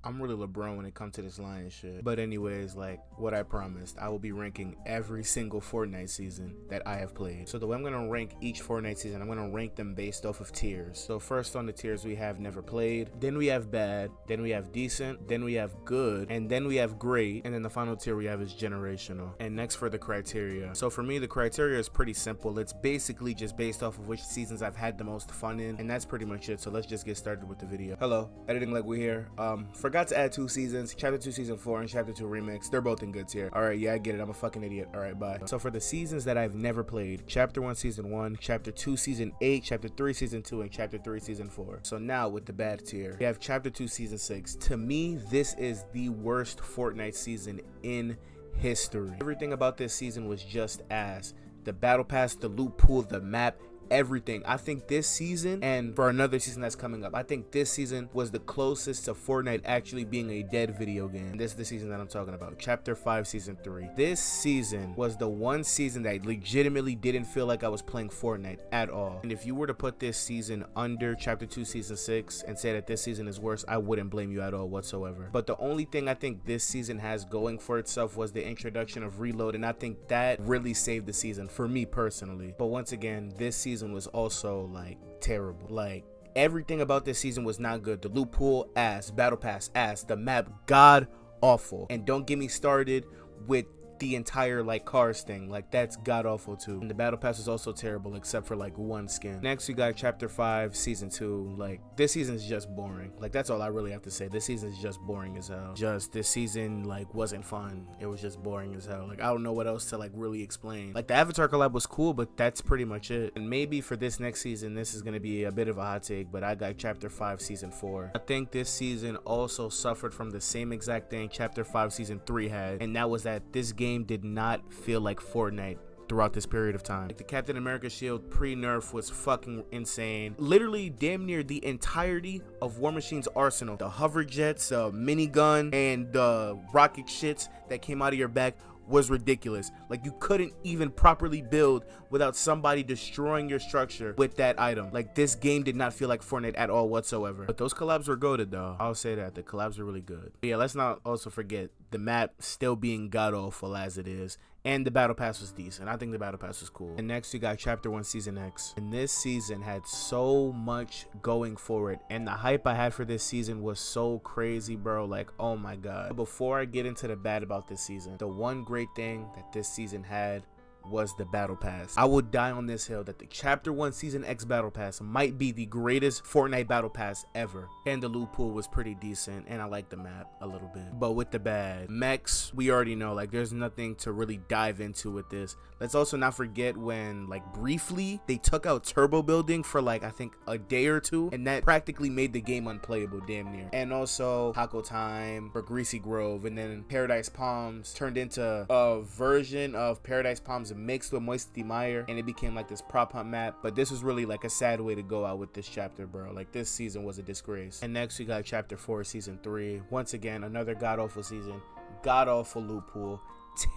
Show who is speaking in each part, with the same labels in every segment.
Speaker 1: I'm really LeBron when it comes to this Lion shit. But anyways, like what I promised, I will be ranking every single Fortnite season that I have played. So the way I'm gonna rank each Fortnite season, I'm gonna rank them based off of tiers. So first on the tiers we have never played, then we have bad, then we have decent, then we have good, and then we have great, and then the final tier we have is generational. And next for the criteria. So for me, the criteria is pretty simple. It's basically just based off of which seasons I've had the most fun in, and that's pretty much it. So let's just get started with the video. Hello, editing like we're here. Forgot to add 2 seasons, chapter 2 season 4 and chapter 2 remix. They're both in good tier. All right, yeah, I get it. I'm a fucking idiot. All right, bye. So for the seasons that I've never played, chapter 1 season 1, chapter 2 season 8, chapter 3 season 2, and chapter 3 season 4. So now with the bad tier, we have chapter 2 season 6. To me, this is the worst Fortnite season in history. Everything about this season was just ass. The battle pass, the loot pool, the map, everything. I think this season, and for another season that's coming up, I think this season was the closest to Fortnite actually being a dead video game. And this is the season that I'm talking about, chapter 5 season 3. This season was the one season that legitimately didn't feel like I was playing Fortnite at all. And if you were to put this season under chapter 2 season 6 and say that this season is worse, I wouldn't blame you at all whatsoever. But the only thing I think this season has going for itself was the introduction of reload, and I think that really saved the season for me personally. But once again, this season was also like terrible. Like everything about this season was not good. The loot pool ass, battle pass ass, the map god awful, and don't get me started with the entire like cars thing. Like that's god awful too. And the battle pass is also terrible except for like one skin. Next we got chapter 5 season 2. Like this season is just boring. Like that's all I really have to say. This season is just boring as hell. Just this season like wasn't fun. It was just boring as hell. Like I don't know what else to like really explain. Like the Avatar collab was cool, but that's pretty much it. And maybe for this next season, this is gonna be a bit of a hot take, but I got chapter 5 season 4. I think this season also suffered from the same exact thing chapter 5 season 3 had, and that was that this game did not feel like Fortnite throughout this period of time. Like the Captain America shield pre-nerf was fucking insane. Literally damn near the entirety of War Machine's arsenal, the hover jets, minigun, and the rocket shits that came out of your back was ridiculous. Like you couldn't even properly build without somebody destroying your structure with that item. Like this game did not feel like Fortnite at all whatsoever. But those collabs were goated though. I'll say that the collabs are really good. But yeah, let's not also forget the map still being god awful as it is. And the battle pass was decent. I think the battle pass was cool. And next you got chapter 1 season X. And this season had so much going for it. And the hype I had for this season was so crazy, bro. Like, oh my god. Before I get into the bad about this season, the one great thing that this season had was the battle pass. I would die on this hill that the chapter 1 season X battle pass might be the greatest Fortnite battle pass ever. And the loot pool was pretty decent, and I like the map a little bit. But with the bad, mechs, we already know, like there's nothing to really dive into with this. Let's also not forget when like briefly they took out turbo building for like I think a day or two, and that practically made the game unplayable damn near. And also Taco Time for Greasy Grove, and then Paradise Palms turned into a version of Paradise Palms mixed with Moisty Mire, and it became like this prop hunt map. But this was really like a sad way to go out with this chapter, bro. Like this season was a disgrace. And next we got chapter 4 season 3. Once again, another god awful season, god awful loot pool,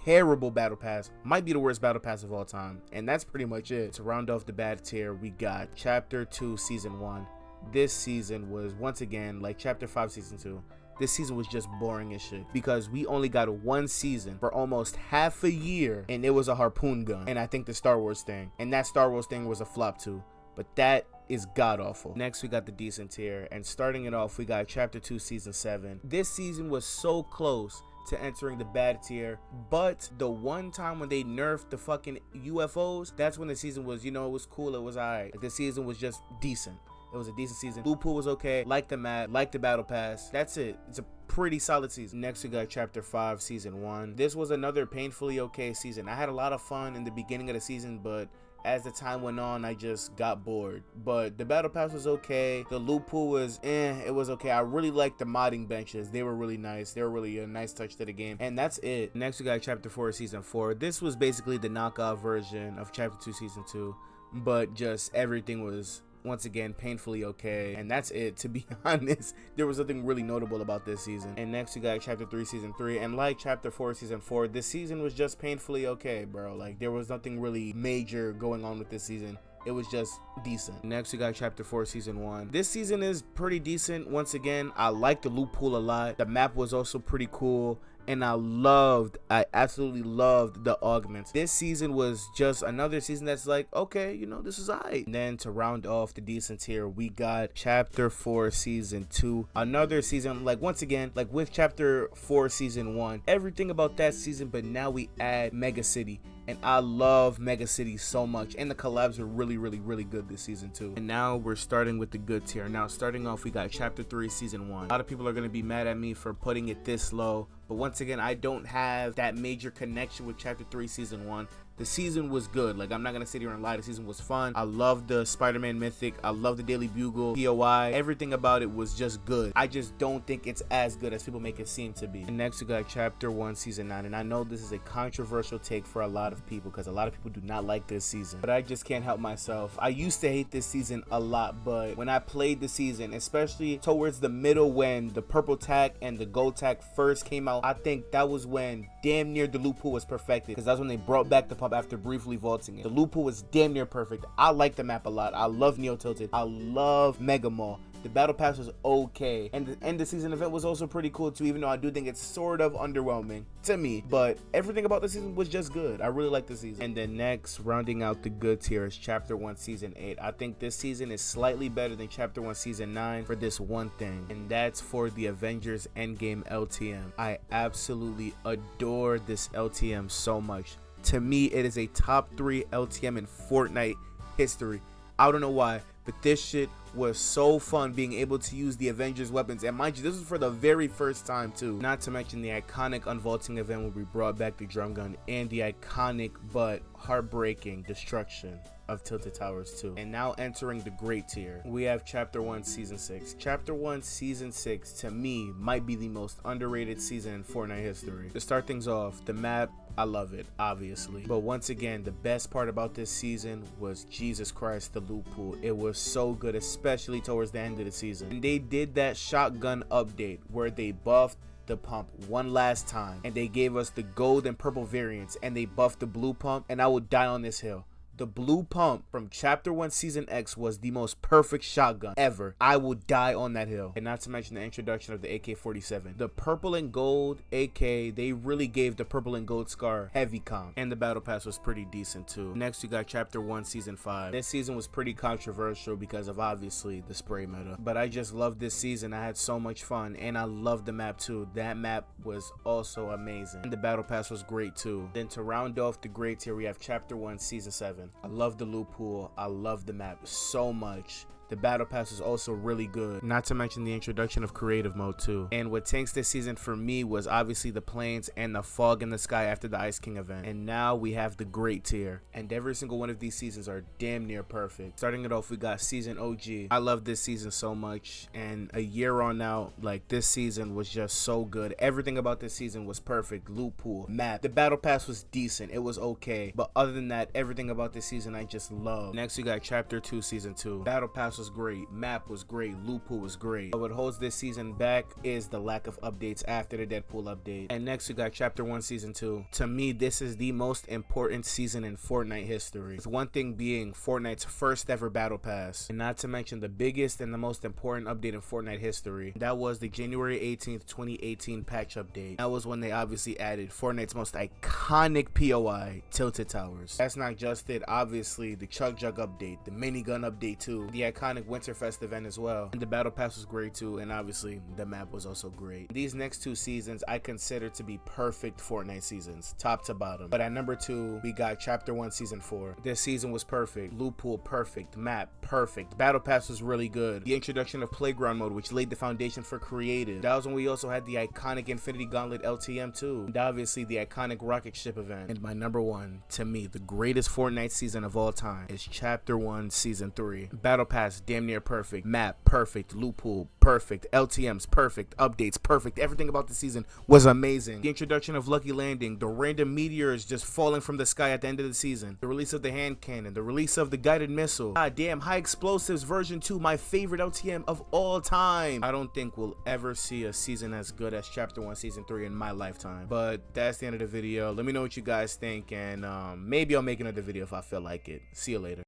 Speaker 1: terrible battle pass, might be the worst battle pass of all time. And that's pretty much it. To round off the bad tier, we got chapter 2 season 1. This season was once again like chapter 5 season 2. This season was just boring as shit because we only got one season for almost half a year, and it was a harpoon gun, and I think the Star Wars thing, and that Star Wars thing was a flop too. But that is god awful. Next we got the decent tier, and starting it off we got chapter 2 season 7. This season was so close to entering the bad tier, but the one time when they nerfed the fucking UFOs, that's when the season was, you know, it was cool, it was alright. Like the season was just decent. It was a decent season. Loot pool was okay. Like the map, like the battle pass. That's it. It's a pretty solid season. Next we got chapter 5 season 1. This was another painfully okay season. I had a lot of fun in the beginning of the season, but as the time went on, I just got bored. But the battle pass was okay. The loot pool was it was okay. I really liked the modding benches. They were really nice. They were really a nice touch to the game. And that's it. Next we got chapter 4 season 4. This was basically the knockout version of chapter 2 season 2, but just everything was once again painfully okay, and that's it. To be honest, there was nothing really notable about this season. And next we got chapter 3 season 3, and like chapter 4 season 4, this season was just painfully okay, bro. Like there was nothing really major going on with this season. It was just decent. Next, we got Chapter 4, Season 1. This season is pretty decent. Once again, I like the loot pool a lot. The map was also pretty cool. And I absolutely loved the augments. This season was just another season that's like, okay, you know, this is alright. And then to round off the decent tier, we got Chapter 4 Season 2. Another season, like once again, like with Chapter 4 Season 1, everything about that season, but now we add Mega City. And I love Mega City so much. And the collabs are really, really, really good this season too. And now we're starting with the good tier. Now starting off, we got Chapter 3 Season 1. A lot of people are going to be mad at me for putting it this low. But once again, I don't have that major connection with Chapter 3 Season 1. The season was good. Like, I'm not gonna sit here and lie. The season was fun. I love the Spider-Man Mythic. I love the Daily Bugle, POI. Everything about it was just good. I just don't think it's as good as people make it seem to be. And next we got Chapter 1 Season 9. And I know this is a controversial take for a lot of people because a lot of people do not like this season. But I just can't help myself. I used to hate this season a lot, but when I played the season, especially towards the middle when the purple tack and the gold tack first came out, I think that was when damn near the loot pool was perfected, because that's when they brought back the pump after briefly vaulting it. The loot pool was damn near perfect. I like the map a lot. I love Neo Tilted. I love Mega Mall. The battle pass was okay, and the end of season event was also pretty cool too, even though I do think it's sort of underwhelming to me, but everything about the season was just good. I really like the season. And then next, rounding out the good tier, is Chapter 1 Season 8. I think this season is slightly better than Chapter 1 Season 9 for this one thing, and that's for the Avengers Endgame LTM. I absolutely adore this LTM so much. To me, it is a top 3 LTM in Fortnite history. I don't know why, but this shit was so fun being able to use the Avengers weapons. And mind you, this was for the very first time too. Not to mention the iconic unvaulting event where we brought back the drum gun and the iconic but heartbreaking destruction of Tilted Towers 2. And now entering the great tier, we have Chapter 1 Season 6. Chapter 1 Season 6 to me might be the most underrated season in Fortnite history. To start things off, the map, I love it, obviously. But once again, the best part about this season was, Jesus Christ, the loot pool. It was so good, especially towards the end of the season. And they did that shotgun update where they buffed the pump one last time, and they gave us the gold and purple variants, and they buffed the blue pump, and I would die on this hill. The blue pump from Chapter 1 Season X was the most perfect shotgun ever. I will die on that hill. And not to mention the introduction of the AK-47. The purple and gold AK, they really gave the purple and gold scar heavy comp. And the battle pass was pretty decent too. Next, you got Chapter 1 Season 5. This season was pretty controversial because of obviously the spray meta. But I just loved this season. I had so much fun. And I loved the map too. That map was also amazing. And the battle pass was great too. Then to round off the great tier, we have Chapter 1 Season 7. I love the loot pool. I love the map so much. The battle pass is also really good, not to mention the introduction of creative mode too. And what tanks this season for me was obviously the planes and the fog in the sky after the Ice King event. And now we have the great tier, and every single one of these seasons are damn near perfect. Starting it off, we got Season OG. I love this season so much, and a year on now, like, this season was just so good. Everything about this season was perfect. Loot pool, map, the battle pass was decent, it was okay, but other than that, everything about this season I just love. Next, we got Chapter 2 Season 2. Battle pass was great, map was great, loot pool was great. But what holds this season back is the lack of updates after the Deadpool update. And next we got Chapter 1 Season 2. To me, this is the most important season in Fortnite history, with one thing being Fortnite's first ever battle pass, and not to mention the biggest and the most important update in Fortnite history. That was the January 18th 2018 patch update. That was when they obviously added Fortnite's most iconic POI, Tilted Towers. That's not just it, obviously the Chug Jug update, the minigun update too, the iconic Winterfest event as well, and the battle pass was great too, and obviously the map was also great. These next two seasons I consider to be perfect Fortnite seasons, top to bottom. But at number 2, we got Chapter 1 Season 4. This season was perfect, loot pool perfect, map perfect, battle pass was really good, the introduction of playground mode which laid the foundation for creative. That was when we also had the iconic Infinity Gauntlet LTM too, and obviously the iconic rocket ship event. And my number 1, to me, the greatest Fortnite season of all time is Chapter 1 Season 3. Battle pass damn near perfect, map perfect, loot pool perfect, LTMs perfect, updates perfect. Everything about the season was amazing. The introduction of Lucky Landing, the random meteors just falling from the sky at the end of the season, the release of the hand cannon, the release of the guided missile. God damn, High Explosives version 2, my favorite LTM of all time. I don't think we'll ever see a season as good as Chapter 1 Season 3 in my lifetime. But that's the end of the video. Let me know what you guys think, and maybe I'll make another video if I feel like it. See you later.